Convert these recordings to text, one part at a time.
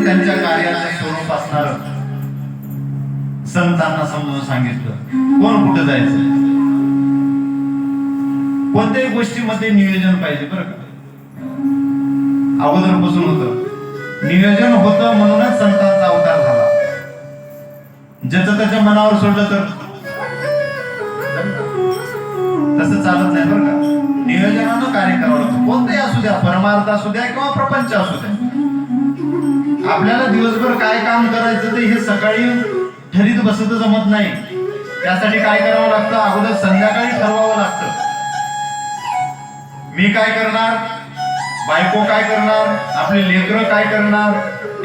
आणि त्यांच्या कार्याचे स्वरूप असणार संतांना समजून सांगितलं कोण कुठं जायचं, कोणत्याही गोष्टीमध्ये नियोजन पाहिजे बरं का. अगोदरपासून होतं नियोजन होतं म्हणूनच संतांचा अवतार झाला. ज्याचं त्याच्या मनावर सोडलं तर तसं चालत नाही बरं का. नियोजनानं कार्य करावं लागतं. कोणतंही असू द्या, परमार्थ असू द्या किंवा प्रपंच असू द्या. आपल्याला दिवसभर काय काम करायचं ते हे सकाळी ठरीत बसत जमत नाही. त्यासाठी काय करावं लागतं, अगोदर संध्याकाळी ठरवावं लागतं. मी काय करणार, बायको काय करणार, आपले लेकरं काय करणार,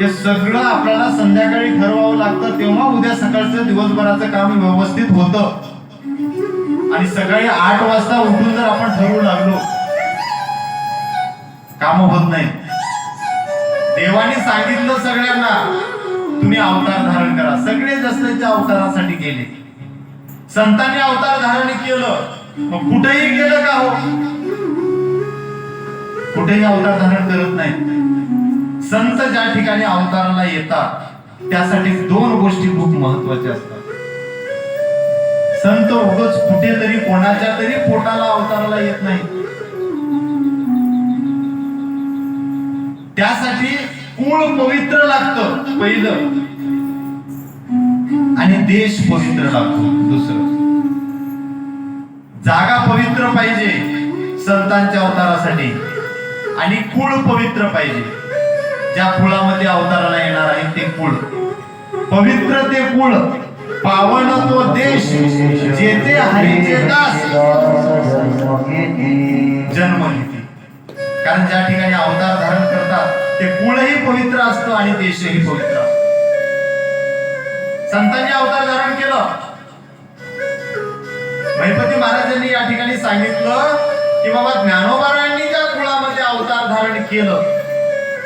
हे सगळं आपल्याला संध्याकाळी ठरवावं लागतं. तेव्हा उद्या सकाळचं दिवसभराचं काम व्यवस्थित होतं. आणि सकाळी 8 वाजता उठून जर आपण ठरवू लागलो, काम होत नाही. देवाने सांगितलं सगळ्यांना तुम्ही अवतार धारण करा. सगळे जसल्याच्या अवतारासाठी गेले. संतांनी अवतार धारण केलं, मग कुठेही गेलं का हो, कुठेही अवतार धारण करत नाही. संत ज्या ठिकाणी अवताराला येतात त्यासाठी 2 गोष्टी खूप महत्वाच्या असतात. संत उगाच कुठेतरी कोणाच्या तरी पोटाला अवताराला येत नाही. त्यासाठी कुळ पवित्र लागतं पहिलं, आणि देश पवित्र लागतो दुसरं. जागा पवित्र पाहिजे संतांच्या अवतारासाठी, आणि कुळ पवित्र पाहिजे. ज्या कुळामध्ये अवताराला येणार आहे ते कुळ पवित्र, ते कुळ पावन, तो देश जेथे हरीचे दास जन्म घेते. कारण ज्या ठिकाणी अवतार धारण करतात ते कुळही पवित्र असतं आणि देशही पवित्र असतो. संतांनी अवतार धारण केलं. गणपती महाराजांनी या ठिकाणी सांगितलं की बाबा ज्ञानोबारायांनी ज्या कुळामध्ये अवतार धारण केलं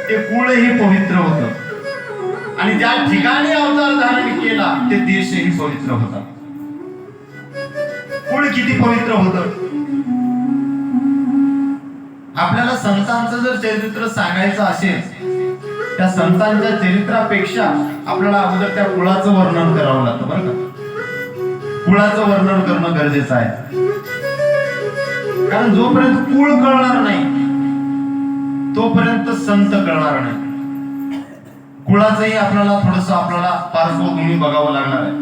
ते कुळही पवित्र होतं, आणि ज्या ठिकाणी अवतार धारण केला ते देशही पवित्र होता. कुळ किती पवित्र होतं. आपल्याला संतांचं जर चरित्र सांगायचं असेल, त्या संतांच्या चरित्रापेक्षा आपल्याला अगोदर त्या कुळाचं वर्णन करावं लागतं बरं का. कुळाचं वर्णन करणं गरजेचं आहे. कारण जोपर्यंत कुळ कळणार नाही तोपर्यंत संत कळणार नाही. कुळाचंही आपल्याला आपल्याला पार्श्वभूमी बघावं लागणार आहे.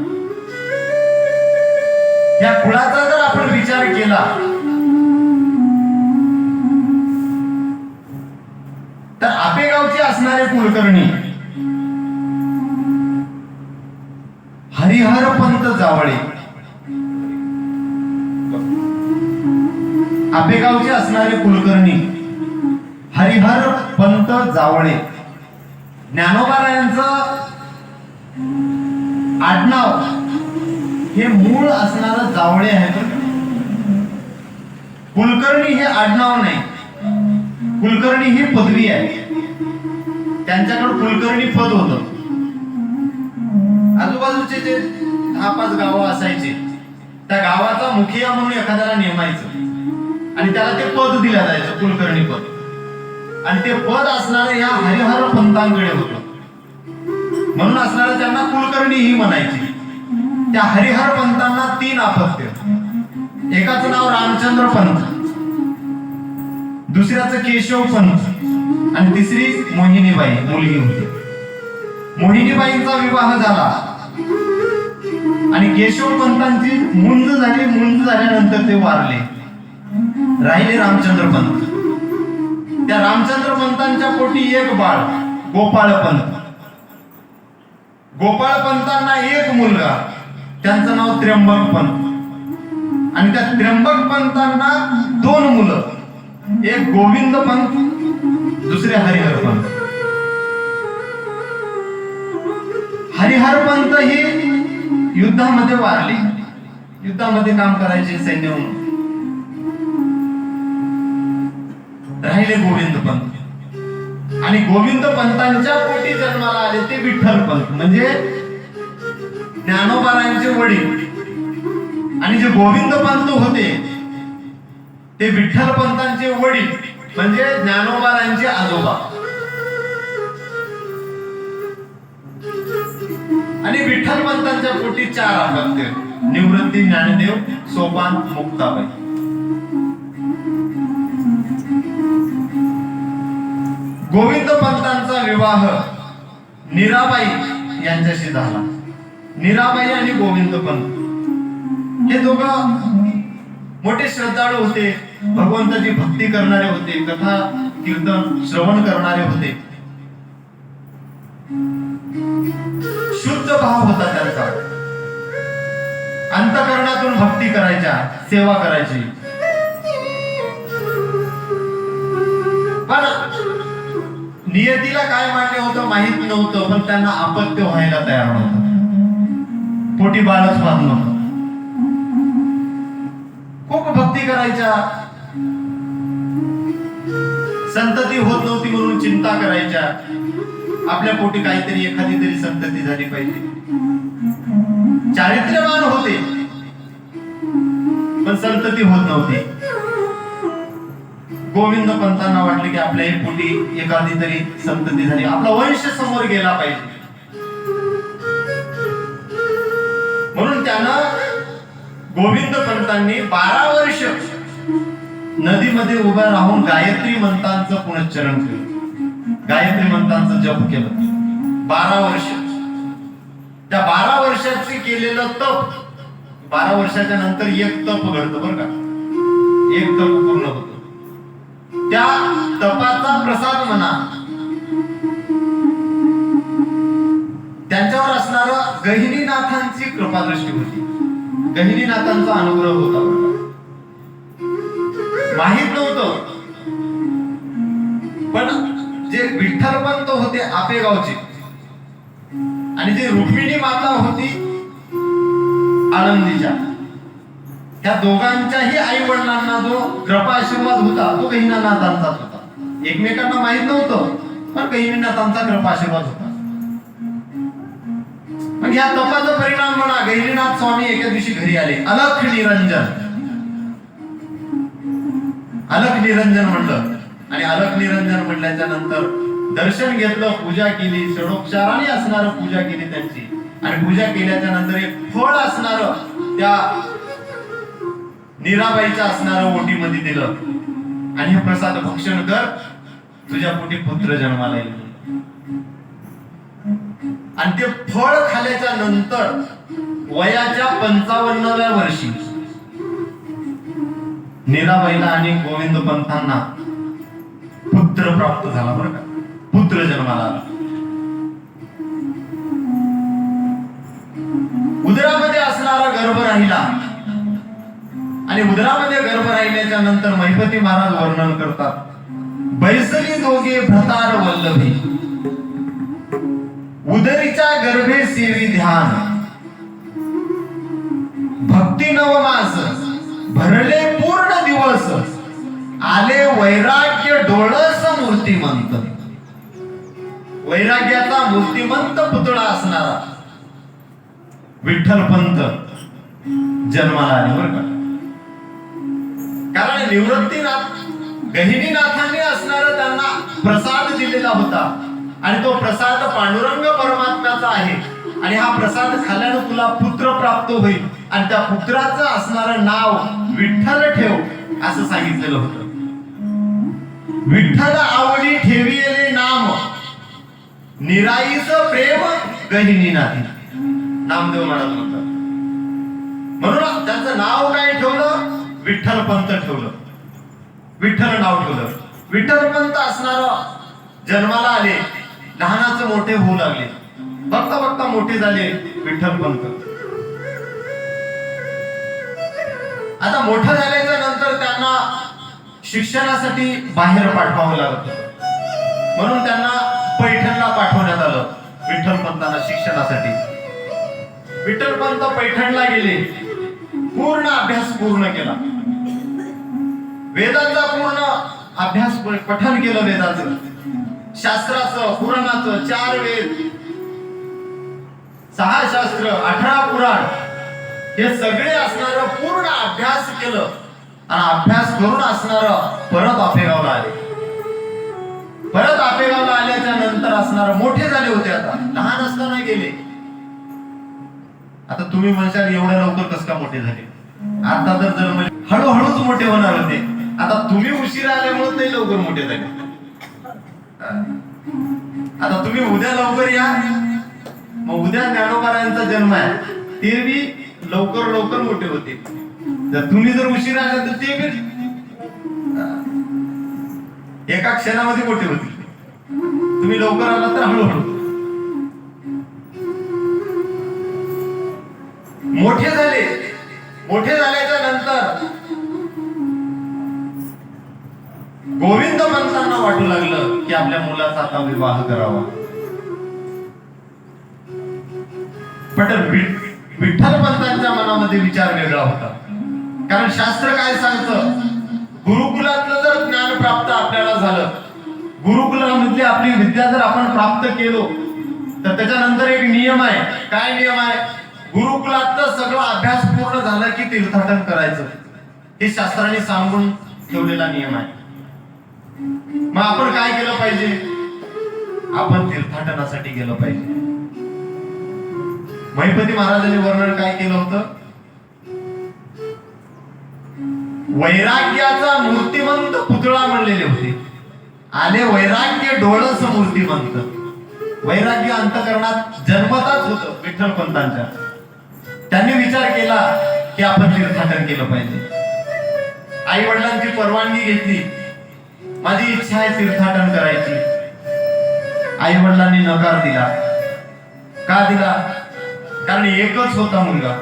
या कुळाचा जर आपण विचार केला तर आपेगावचे असणारे कुलकर्णी हरिहर पंत जावळे, आपेगावचे असणारे कुलकर्णी हरिहर पंत जावळे. ज्ञानोबारायांचं आडनाव हे मूळ असणारं जावळे आहे. कुलकर्णी हे आडनाव नाही, कुलकर्णी ही पदवी आहे. त्यांच्याकडे कुलकर्णी पद होतं. आजूबाजूचे जे 10-5 गावं असायचे, त्या गावाचा मुखिया म्हणून एखाद्याला नेमायचं आणि त्याला ते पद दिलं जायचं, कुलकर्णी पद. आणि ते पद असणारे या हरिहर पंतांकडे होतं, म्हणून असणारे त्यांना कुलकर्णी ही म्हणायची. त्या हरिहर पंतांना 3 अपत्य. एकाचं नाव रामचंद्र पंत, दुसऱ्याचं केशव पंत, आणि तिसरी मोहिनीबाई मुलगी होती. मोहिनीबाईंचा विवाह झाला आणि केशव पंतांची मुंज झाली. मुंज झाल्यानंतर ते वारले. राहिले रामचंद्र पंत. त्या रामचंद्र पंतांच्या पोटी एक बाळ गोपाळ पंत. गोपाळ पंतांना एक मुलगा, त्यांचं नाव त्र्यंबक पंत. आणि त्या त्र्यंबक पंतांना 2 मुलं, एक गोविंद पंत, दुसरे हरिहर पंत. हरिहर पंत ही युद्धामध्ये वारले. युद्धामध्ये काम करायचे सैन्य म्हणून. राहिले गोविंद पंत. आणि गोविंद पंतांच्या पोटी जन्माला आले ते विठ्ठल पंत, म्हणजे ज्ञानोबारायांचे वडील. आणि जे गोविंद पंत होते ते विठ्ठल पंतांचे वडील, म्हणजे ज्ञानोबारायांचे आजोबा. 4 अपत्य: निवृत्ती, ज्ञानदेव, सोपान, मुक्ताबाई. गोविंद पंतांचा विवाह मीराबाई यांच्याशी झाला. मीराबाई आणि गोविंद पंत हे दोघं मोठे श्रद्धाळू होते, भगवंताची भक्ती करणारे होते, कथा कीर्तन श्रवण करणारे होते. शुद्ध भाव होता त्यांचा, अंतःकरणातून भक्ती करायच्या, सेवा करायची. पण नियतीला काय मान्य होतं माहित नव्हतं, पण त्यांना अपत्य व्हायला तयार नव्हतं. पोटी बाळच पाहत नव्हतं. खूप भक्ती करायच्या, संतती होत नव्हती म्हणून चिंता करायच्या. आपल्या पोटी काहीतरी एखादी तरी संतती झाली पाहिजे. चारित्र्यवान होते पण संतती होत नव्हती. गोविंद पंतांना वाटले की आपल्या पोटी एखादी तरी संतती झाली, आपला वंश समोर गेला पाहिजे. म्हणून त्यानं गोविंद पंतांनी 12 वर्ष नदीमध्ये उभं राहून गायत्री मंत्रांचं पुनश्चरण केलं, गायत्री मंत्रांचं जप केलं. 12 वर्ष. त्या 12 वर्षाचे केलेलं तप, 12 वर्षाच्या नंतर एक तप घडतं बरं का, एक तप पूर्ण होतं. त्या तपाचा प्रसाद म्हणा, त्यांच्यावर असणारा गहिनीनाथांची कृपादृष्टी होती, गहिनीनाथांचा अनुग्रह होता. माहित नव्हतं, पण जे विठ्ठलपंत होते आपेगावचे आणि जे रुक्मिणी माता होती आळंदीच्या, त्या दोघांच्याही आई वडिलांना जो कृपा आशीर्वाद होता तो गहिनीनाथांचाच होता. एकमेकांना माहित नव्हतं, पण गहिनीनाथांचा कृपा आशीर्वाद होता. मग या तपाचा परिणाम म्हणा, गहिनीनाथ स्वामी एका दिवशी घरी आले. अलख निरंजन, अलख निरंजन म्हणलं. आणि अलख निरंजन म्हणल्याच्या नंतर दर्शन घेतलं, पूजा केली, षडोपचाराने असणारं पूजा केली त्यांची. आणि पूजा केल्याच्या नंतर एक फळ असणारं त्या मीराबाईच्या असणारं ओटीमध्ये दिलं. आणि हे प्रसाद भक्षण कर, तुझ्या पोटी पुत्र जन्माला येईल. आणि ते फळ खाल्याच्या नंतर वयाच्या 55व्या वर्षी मीराबाईला आणि गोविंद पंतांना पुत्र प्राप्त झाला बरं का, पुत्र जन्माला आला. उदरामध्ये असणारा गर्भ राहिला. आणि उदरामध्ये गर्भ राहिल्याच्या नंतर महिपती महाराज वर्णन करतात, बैसली दोघे भ्रतार वल्लभी, उदरीच्या गर्भे सेवी ध्यान, भक्ती नवमास भरले पूर्ण दिवस, आले वैराग्य डोळस मूर्तिमंत. वैराग्याचा मूर्तिमंत पुतळा असणारा विठ्ठलपंत जन्माला आले बरं का. कारण निवृत्तीनाथ गहिनीनाथांनी असणारा त्यांना प्रसाद दिलेला होता. आणि तो प्रसाद पांडुरंग परमात्म्याचा आहे. आणि हा प्रसाद खाल्ल्यानं तुला पुत्र प्राप्त होईल. आणि त्या पुत्राचं असणारं नाव विठ्ठल ठेव असं सांगितलेलं होतं. विठ्ठल आवडी ठेविले नाम, निराईच प्रेम गहिनीनाथी. नामदेव महाराज म्हणतात. म्हणून त्याचं नाव काय ठेवलं? विठ्ठलपंत ठेवलं, विठ्ठल नाव ठेवलं. विठ्ठलपंत असणारं जन्माला आले, लहानाचं मोठे होऊ लागले, बघता बघता मोठे झाले विठ्ठलपंत. आता मोठं झाल्याच्या नंतर त्यांना शिक्षणासाठी बाहेर पाठवावं लागत, म्हणून त्यांना पैठणला पाठवण्यात आलं विठ्ठलपंतांना शिक्षणासाठी. विठ्ठलपंत पैठणला गेले, पूर्ण अभ्यास पूर्ण केला, वेदांचा पूर्ण अभ्यास पठन केलं, वेदाचं, शास्त्राचं, पुराणाचं, 4 वेद, 6 शास्त्र, 18 पुराण, हे सगळे असणारं पूर्ण अभ्यास केलं. आणि अभ्यास करून असणारं परत आपेगावला आले. परत आपेगावला आल्याच्या नंतर असणारं मोठे झाले होते, आता लहान असताना गेले. आता तुम्ही म्हणशाल एवढ्या लवकर कसं का मोठे झाले? आता तर जन्मले हळूहळूच मोठे होणार होते. आता तुम्ही उशिरा आल्यामुळे ते लवकर मोठे झाले. आता तुम्ही उद्या लवकर या, मग उद्या ज्ञानोबारायांचा जन्म आहे, ते बी लवकर लवकर मोठे होते. जर तुम्ही जर उशिरा आले तर ते बी एका क्षणामध्ये मोठे होतील. तुम्ही लवकर आला तर हळूहळू मोठे झाले. मोठे झाल्याच्या नंतर गोविंद पंतांना वाटू लागलं की आपल्या मुलाचा आता विवाह करावा. पण विठ्ठल पंतांच्या मनामध्ये विचार वेगळा होता. कारण शास्त्र काय सांगतं, गुरुकुलातलं जर ज्ञान प्राप्त आपल्याला झालं, गुरुकुलामधली आपली विद्या जर आपण प्राप्त केलो, तर त्याच्यानंतर एक नियम आहे. काय नियम आहे? गुरुकुलातलं सगळं अभ्यास पूर्ण झाला की तीर्थाटन करायचं. हे शास्त्राने सांगून ठेवलेला नियम आहे. मग आपण काय केलं पाहिजे? आपण तीर्थाटनासाठी गेलो पाहिजे. महिपती महाराजांनी वर्णन काय केलं होतं? वैराग्याचा मूर्तिमंत पुतळा म्हणलेले होते. आले वैराग्य डोळस मूर्तिमंत. वैराग्य अंतःकरणात जन्मताच होतं विठ्ठल पंतांच्या. त्यांनी विचार केला की आपण तीर्थाटन केलं पाहिजे. आई वडिलांची परवानगी घेतली. माझी इच्छा आहे तीर्थाटन करायची. आई वडिलांनी नकार दिला. का दिला? कारण एकच होता मुलगा.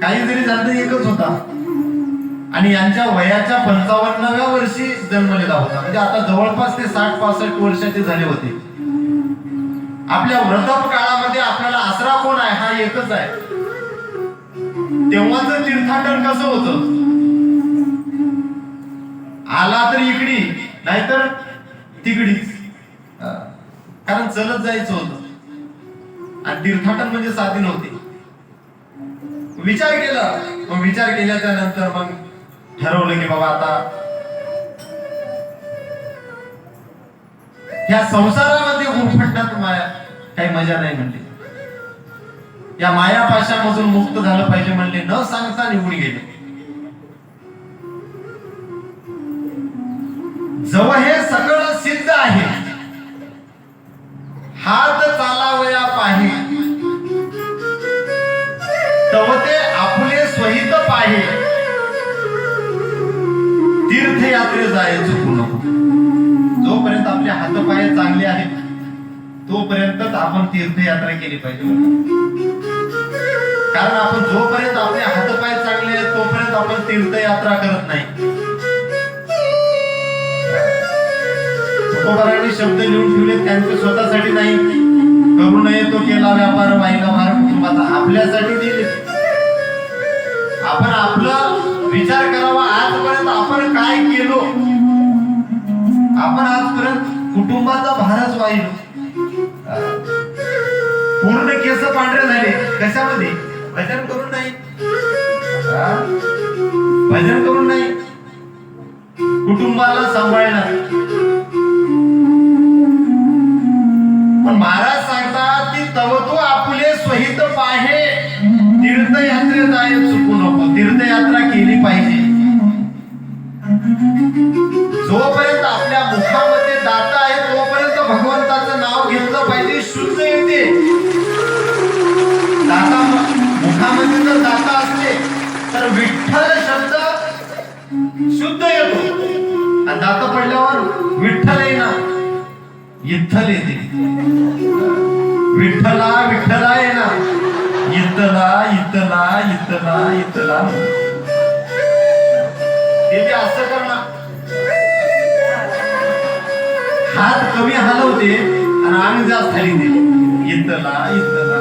काही जरी झालं एकच होता, आणि यांच्या वयाच्या 55व्या वर्षी जन्मलेला होता. म्हणजे आता जवळपास ते 60-65 वर्षाचे झाले होते. आपल्या वृद्धाप काळामध्ये आपल्याला आसरा कोण आहे? हा एकच आहे. तेव्हाच तीर्थाटन कसं होतं? आला तर इकडी, नाहीतर तिकडीच. कारण चलत जायचं होतं, आणि तीर्थाटन म्हणजे साधी नव्हती. विचार केला. मग विचार केल्याच्या नंतर मग ठरवलं की बाबा आता या संसारामध्ये गुरफटण्यात माया काही मजा नाही म्हणली. या मायापाशामधून मुक्त झालं पाहिजे म्हणले. न सांगता निघून गेले. जवळ हे सगळं सिद्ध आहे, हात चालावया पाहे, तव ते आपले स्वहित पाहे, तीर्थयात्रे जाय चुकू नको. जोपर्यंत आपले हातपाय चांगले आहेत तोपर्यंतच आपण तीर्थयात्रा केली पाहिजे. कारण आपण जोपर्यंत आपले हातपाय चांगले आहेत तोपर्यंत आपण तीर्थयात्रा करत नाही. तुकोबारायांनी शब्द लिहून ठेवले, त्यांचे स्वतःसाठी नाही. करू नये तो केला व्यापार, वाईला भार कुटुंबाचा, आपल्यासाठी दिले. आपण आपला विचार करावा. आजपर्यंत आपण काय केलो? आपण आजपर्यंत कुटुंबाचा भारच वाहिलो. पूर्ण केस पांढरे झाले. कशामध्ये? भजन करून नाही. भजन करून नाही, कुटुंबाला सांभाळणार. पण महाराज सांगतात की तव तो आपले स्वहित पाहे, तीर्थयात्रे जाय चुकू नको. तीर्थयात्रा केली पाहिजे. जोपर्यंत आपल्या मुखामध्ये दाता आहे तोपर्यंत भगवंताचं नाव घेतलं पाहिजे. शुद्ध येते. दाता मुखामध्ये जर दाता असले तर विठ्ठल शब्द शुद्ध येतो, आणि दाता पडल्यावर विठ्ठल येणार, इत्थल येते. विठ्ठला विठ्ठला येणार, इत्तला इत्तला इत्तला इत्तला. ते असं करणार. हात कमी हलवते आणि आम्ही जास्त खाली दिले. इत्तला इत्तला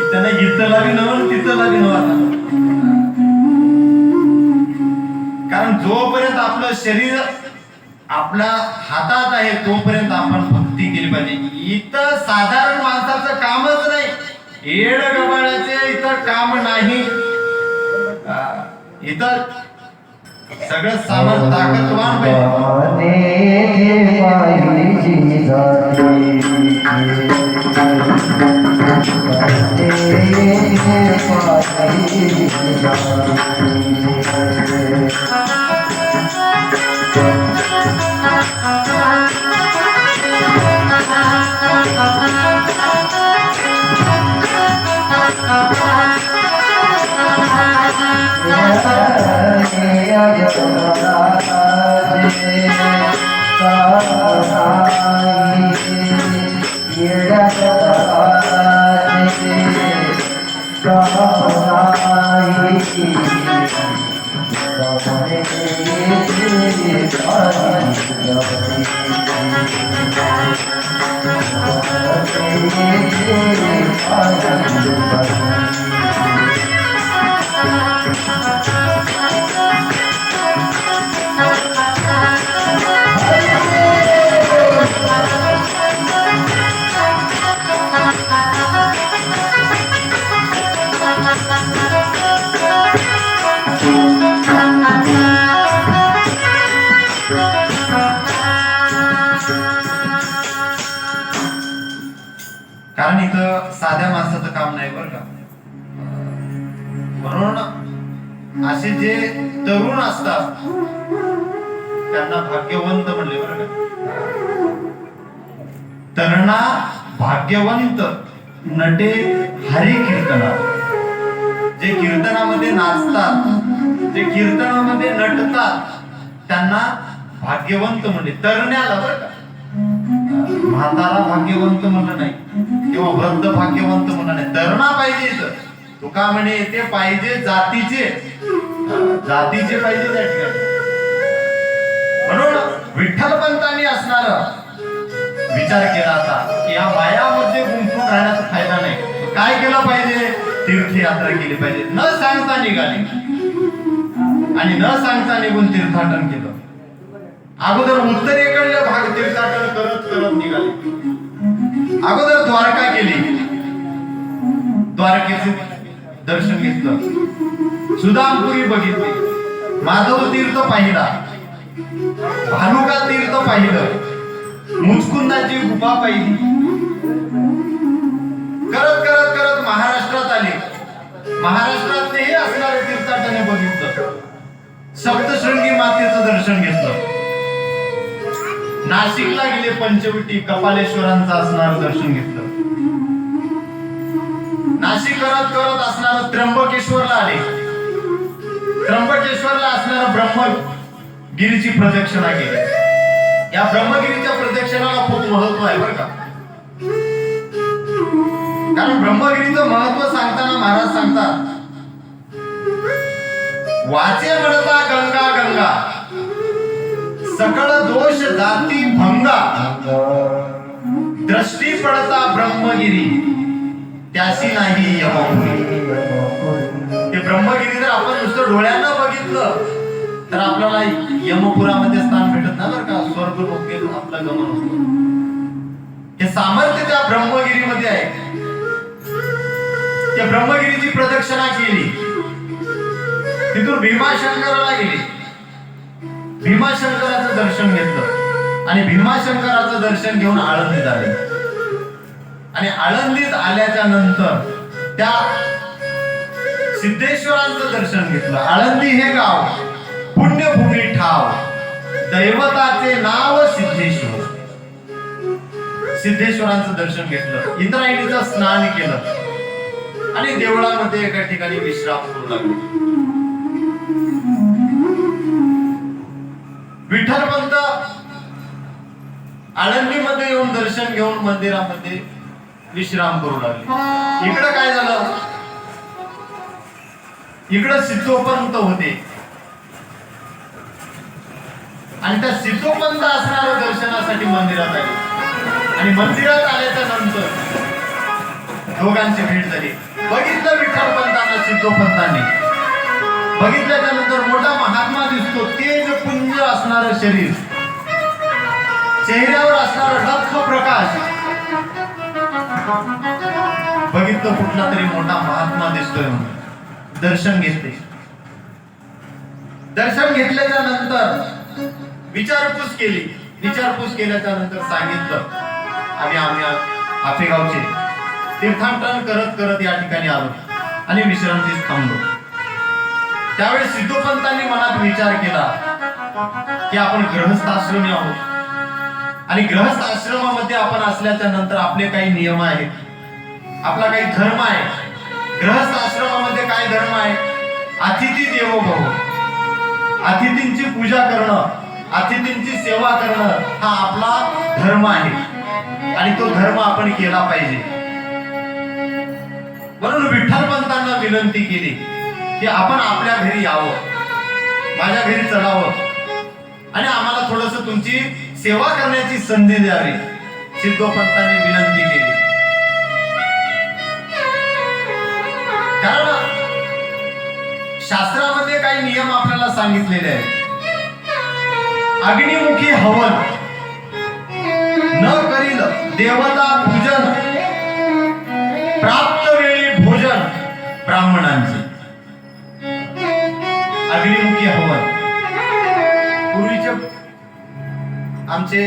इत्तला इत्तला बी नवं, तिथला बी नवं. कारण जोपर्यंत आपलं शरीर आपल्या हातात आहे तोपर्यंत आपण भक्ती केली पाहिजे. इथं साधारण माणसाचं कामच नाही. येड गबाळाचे इथं काम नाही. इथं सगळं सामान ताकदवान पाहिजे. कारण इथं साध्या माणसाचं काम नाही बरं का. म्हणून असे जे तरुण असतात त्यांना भाग्यवंत म्हणले बरं का. तरुणा भाग्यवंत नटे हरी कीर्तना. जे कीर्तनामध्ये नाचतात, जे कीर्तनामध्ये नटतात त्यांना भाग्यवंत म्हणले. तरण्याला बरं का, म्हातारा भाग्यवंत म्हणलं नाही किंवा वृद्ध भाग्यवंत म्हणलं नाही. तरुणा पाहिजे इथं. तुका म्हणे ते पाहिजे जातीचे, जातीचे पाहिजे त्या ठिकाणी. म्हणून विठ्ठलपंतांनी असणार विचार केला होता की या मायामध्ये गुंतून राहण्याचा फायदा नाही. काय केलं पाहिजे? तीर्थयात्रा केली पाहिजे. न सांगता निघाली आणि न सांगता निघून तीर्थाटन केलं. अगोदर उत्तरेकडले भाग तीर्थाटन करत करत निघाले. अगोदर द्वारका केली, द्वारकेचे दर्शन घेतलं, सुदामपुरी बघितली, माधव तीर्थ पाहिला, भालुका तीर्थ पाहिलं, मुचकुंदाची गुफा पाहिली. करत करत करत महाराष्ट्रात आले. महाराष्ट्रातलेही असणारे तीर्थाटने बघितलं. सप्तशृंगी मातेचं दर्शन घेतलं. नाशिकला गेले, पंचवटी कपालेश्वरांचं असणारं दर्शन घेतलं. नाशिक करत करत असणारं त्र्यंबकेश्वरला आले. त्र्यंबकेश्वरला असणारं ब्रह्मगिरीची प्रदक्षिणा केली. या ब्रह्मगिरीच्या प्रदक्षिणाला खूप महत्व आहे बरं का. कारण ब्रह्मगिरीचं महत्व सांगताना महाराज सांगतात, वाचे म्हणता गंगा गंगा, सकळ दोष जाती भंगा, दृष्टी पडता ब्रह्मगिरी, त्याशी नाही यमपुरी. ते ब्रह्मगिरी जर आपण नुसतं डोळ्यानं बघितलं तर आपल्याला यमपुरामध्ये स्थान भेटत नाही बरं का. स्वर्ग लोकेत आपलं गमन होतं. हे सामर्थ्य त्या ब्रह्मगिरीमध्ये आहे. त्या ब्रह्मगिरीची प्रदक्षिणा केली. तिथून भीमाशंकराला गेली. भीमाशंकराचं दर्शन घेतलं आणि भीमाशंकराचं दर्शन घेऊन आळंदीत आले. आणि आळंदीत आल्याच्या नंतर त्या सिद्धेश्वरांचं दर्शन घेतलं. आळंदी हे गाव पुण्यभूमी ठाव, दैवताचे नाव सिद्धेश्वर. सिद्धेश्वरांचं दर्शन घेतलं, इंद्रायणीचं स्नान केलं आणि देवळामध्ये एका ठिकाणी विश्राम करू लागले. विठ्ठलपंत आळंदीमध्ये येऊन दर्शन घेऊन मंदिरामध्ये विश्राम करू लागले. इकडं काय झालं? इकडं सिद्धोपंत होते आणि त्या सिद्धोपंत असणाऱ्या दर्शनासाठी मंदिरात आले. आणि मंदिरात आल्याच्या नंतर दोघांची भेट झाली. बघितलं विठ्ठलपंतांना, सिद्धोपंतांनी बघितल्याच्या नंतर मोठा महात्मा दिसतो. तेज पुंज असणारं शरीर, चेहऱ्यावर असणारा लख प्रकाश. बघितलं कुठला तरी मोठा महात्मा दिसतोय म्हणून दर्शन घेतले. दर्शन घेतल्याच्या नंतर विचारपूस केली. विचारपूस केल्याच्या नंतर सांगितलं आम्ही आफेगावचे तीर्थाटन करत करत या ठिकाणी आलो आणि विश्रांतीस थांबलो. त्यावेळी सिद्धोपंतांनी मनात विचार केला की आपण गृहस्थ आश्रमी आहोत आणि गृहस्थ आश्रमामध्ये आपण असल्याच्या नंतर आपले काही नियम आहेत, आपला काही धर्म आहे. गृहस्थ आश्रमामध्ये काय धर्म आहे? अतिथी देवो भव, अतिथींची पूजा करणं, अतिथींची सेवा करणं हा आपला धर्म आहे आणि तो धर्म आपण केला पाहिजे. म्हणून विठ्ठलपंतांना विनंती केली की आपण आपल्या घरी यावं, माझ्या घरी चढावं आणि आम्हाला थोडस तुमची सेवा करण्याची संधी द्यावी. सिद्धोपंतांनी विनंती केली. कारण शास्त्रामध्ये काही नियम आपल्याला सांगितलेले आहेत. अग्निमुखी हवन न करील देवता पूजन, प्राप्त वेळी भोजन ब्राह्मणांचे. अग्निमुखी हवन पूर्वीचे आमचे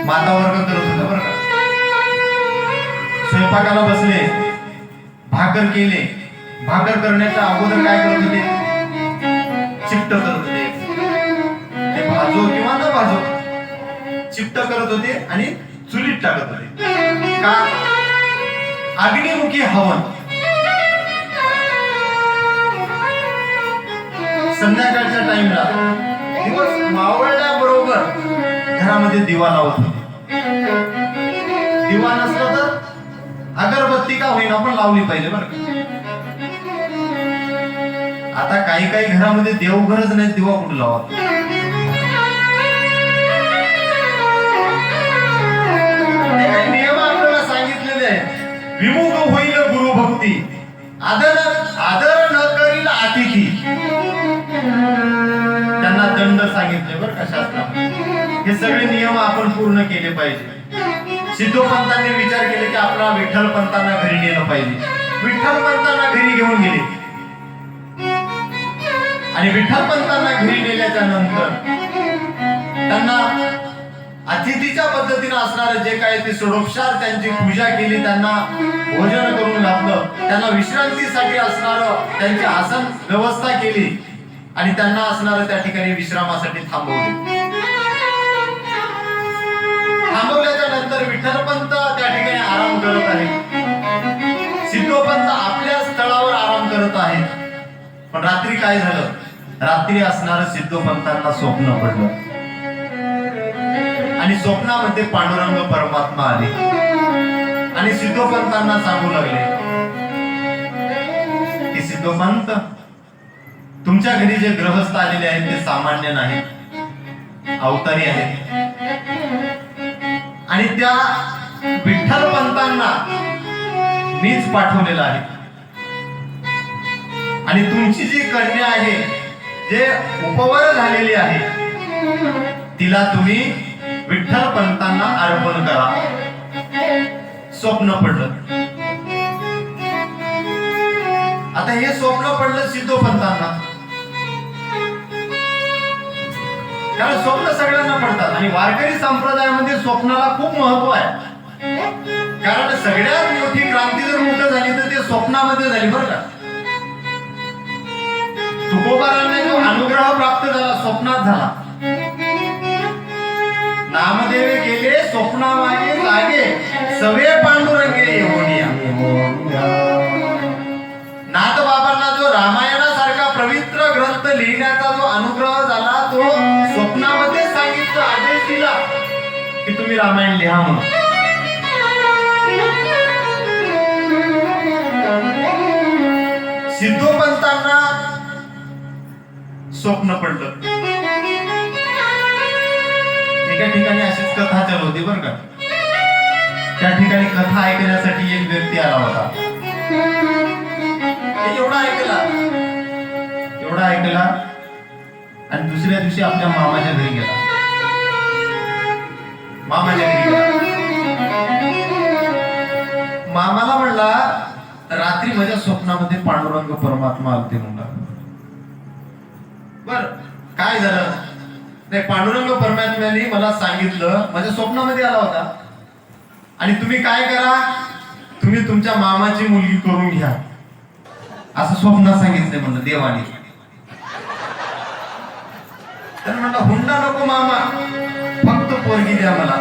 माता वर्ग करत होते बरं का. स्वयंपाकाला बसले, भाकर केले, भाकर करण्याच्या अगोदर काय करत होते? चिपट करत होते. ते भाजो किंवा न भाजो चिपट करत होते आणि चुलीत टाकत होते. का? अग्निमुखी हवन. संध्याकाळच्या टाइमला दिवस मावळल्याबरोबर घरामध्ये दिवा लावत होते. दिवा नसला तर अगरबत्ती का होईना पण लावली पाहिजे बरं का. आता काही काही घरामध्ये देवघरच नाही, दिवा कुठं लावा. नियम आपल्याला सांगितलेले आहे. विमुख होईल गुरुभक्ती, आदर आदर न करील अतिथी. त्यांना दंड सांगितले बरं का शास्त्रामध्ये. हे सगळे नियम आपण पूर्ण केले पाहिजे. सिद्धोपंतांनी विचार केले की आपला विठ्ठलपंतांना घरी नेलं पाहिजे. विठ्ठलपंतांना घरी घेऊन गेले आणि विठ्ठलपंतांना घरी नेल्याच्या नंतर त्यांना अतिथीच्या पद्धतीने असणारे जे काय ते षोडोपचार त्यांची पूजा केली, त्यांना भोजन करून घातलं, त्यांना विश्रांतीसाठी असणारं त्यांची आसन व्यवस्था केली आणि त्यांना असणारं त्या ठिकाणी विश्रामासाठी थांबवले. थांबवल्याच्या नंतर विठ्ठलपंत त्या ठिकाणी आराम करत आहेत. सिद्धोपंत आपल्या स्थळावर आराम करत आहेत. पण रात्री काय झालं? रात्री असणारं सिद्धोपंतांना स्वप्न पडलं आणि स्वप्नामध्ये पांडुरंग परमात्मा आले आणि सिद्धोपंतांना सांगू लागले की सिद्धोपंत, तुमच्या घरी जे गृहस्थ आलेले आहेत ते सामान्य नाहीत, अवतारी आहेत आणि त्या विठ्ठलपंतांना मीच पाठवलेलं आहे आणि तुमची जी कन्या आहे, जे उपवर झालेली आहे, तिला तुम्ही विठ्ठलपंतांना अर्पण करा. स्वप्न पडलं. आता हे स्वप्न पडलं सिद्धोपंतांना. कारण स्वप्न सगळ्यांना पडतात आणि वारकरी संप्रदायामध्ये स्वप्नाला खूप महत्व आहे. कारण सगळ्यात मोठी क्रांती जर मोठं झाली तर ते स्वप्नामध्ये झाली बरं का. तुकोबारांना जो अनुग्रह प्राप्त झाला स्वप्नात झाला. नामदेवे गेले स्वप्नामागे लागे, सवे पांडुरंगे येवोनिया. नाथबाबांना जो रामायणासारखा पवित्र ग्रंथ लिहिण्याचा जो अनुग्रह झाला तो स्वप्नामध्ये सांगितलं, आदेश दिला की तुम्ही रामायण लिहा म्हणून. सिद्धोपंतांना स्वप्न पडलं. एका ठिकाणी अशीच कथा चालू होती बरं का. त्या ठिकाणी कथा ऐकण्यासाठी एक व्यक्ती आला होता. एवढा ऐकला आणि दुसऱ्या दिवशी आपल्या मामाच्या घरी गेला. मामाला म्हणला, रात्री माझ्या स्वप्नामध्ये पांडुरंग परमात्मा आलते म्हणला. बर काय झालं? नाही, पांडुरंग परमात्म्याने मला सांगितलं, माझ्या स्वप्नामध्ये आला होता आणि तुम्ही काय करा, तुम्ही तुमच्या मामाची मुलगी करून घ्या, असं स्वप्नात सांगितलंय म्हणलं देवाने. तर म्हणलं हुंडा नको मामा, फक्त पोरगी द्या मला.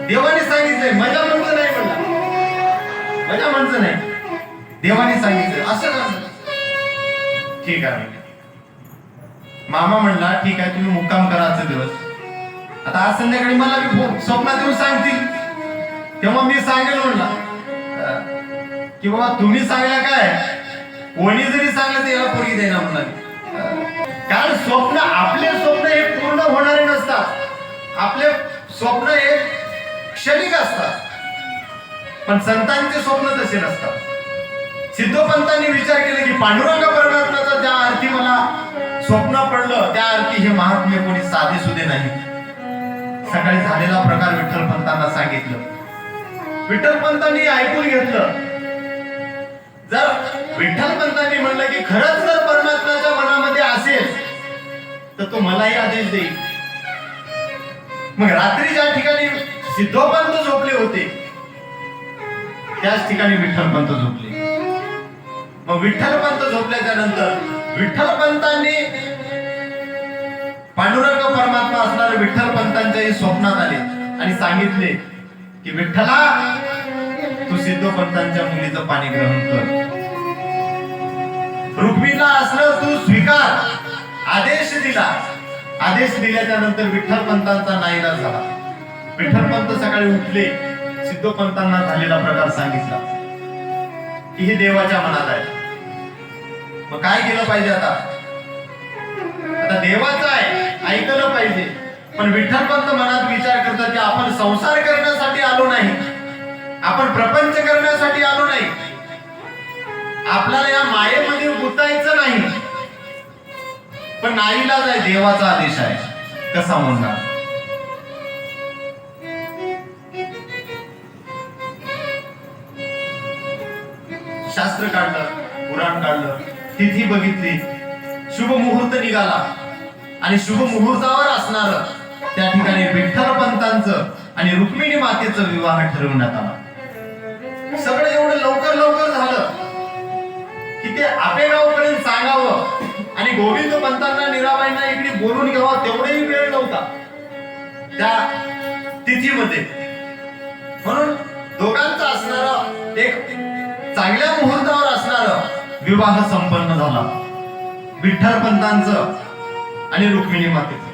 देवाने सांगितलंय, मजा म्हणचं नाही म्हणलं, मजा म्हणचं नाही, देवाने सांगितलंय. असं का? ठीक आहे. मामा म्हणला ठीक आहे, तुम्ही मुक्काम करा आजचे दिवस. आता आज संध्याकाळी मला बी स्वप्नात येऊन सांगतील, तेव्हा मी सांगेल म्हणला की बाबा तुम्ही सांगला काय, कोणी जरी सांगलं तर याला पोरगी द्यायला म्हणला. कारण स्वप्न, आपले स्वप्न हे पूर्ण होणारे नसतात, आपले स्वप्न हे क्षणिक असतात, पण संतांचे स्वप्न तसे नसतात. सिद्धोपंतांनी विचार केला की पांडुरंग परमात्म्याचा ज्या अर्थी मला स्वप्न पडलं, त्या अर्थी हे महात्म्य कोणी साधे सुधे नाही. सकाळी झालेला प्रकार विठ्ठलपंतांना सांगितलं. विठ्ठलपंतांनी ऐकून घेतलं. जर विठ्ठलपंतांनी म्हणलं की खरंच जर परमात्म्याच्या मनामध्ये असेल तर तो मलाही आदेश देईल. मग रात्री ज्या ठिकाणी सिद्धोपंत झोपले होते त्याच ठिकाणी विठ्ठलपंत झोपले. मग विठ्ठलपंत झोपल्याच्या नंतर विठ्ठलपंतांनी पांडुरंग परमात्मा असणारे विठ्ठलपंतांच्याही स्वप्नात आले आणि सांगितले की विठ्ठला तू सिद्धोपंतांच्या मुलीचं पाणी ग्रहण कर, रुक्मिणीला असलं तू स्वीकार. आदेश दिला. आदेश दिल्याच्या नंतर विठ्ठलपंतांचा नाईलाज झाला. विठ्ठलपंत सकाळी उठले, सिद्धोपंतांना झालेला प्रकार सांगितला की हे देवाच्या मनात आहे. मग काय केलं पाहिजे आता? आता देवाचं आहे, ऐकलं पाहिजे. पण विठ्ठलपंत मनात विचार करतात की आपण संसार करण्यासाठी आलो नाही, आपण प्रपंच करण्यासाठी आलो नाही, आपल्याला या मायेमध्ये गुंतायचं नाही. पण नाईलाज आहे, देवाचा आदेश आहे, कसा म्हणणार? शास्त्र काढलं, पुराण काढलं, तिथी बघितली, शुभ मुहूर्त निघाला आणि शुभ मुहूर्तावर असणार त्या ठिकाणी विठ्ठलपंतांचं आणि रुक्मिणी मातेचं विवाह ठरवण्यात आला. सगळं एवढं लवकर लवकर झालं की ते आपेगावपर्यंत सांगावं आणि गोविंद पंतांना मीराबाईंना इकडे बोलून घ्यावं तेवढेही वेळ नव्हता त्या तिथीमध्ये. म्हणून दोघांचा असणारा एक चांगल्या मुहूर्तावर असणारा विवाह संपन्न झाला, विठ्ठलपंतांचं आणि रुक्मिणी मातेचं.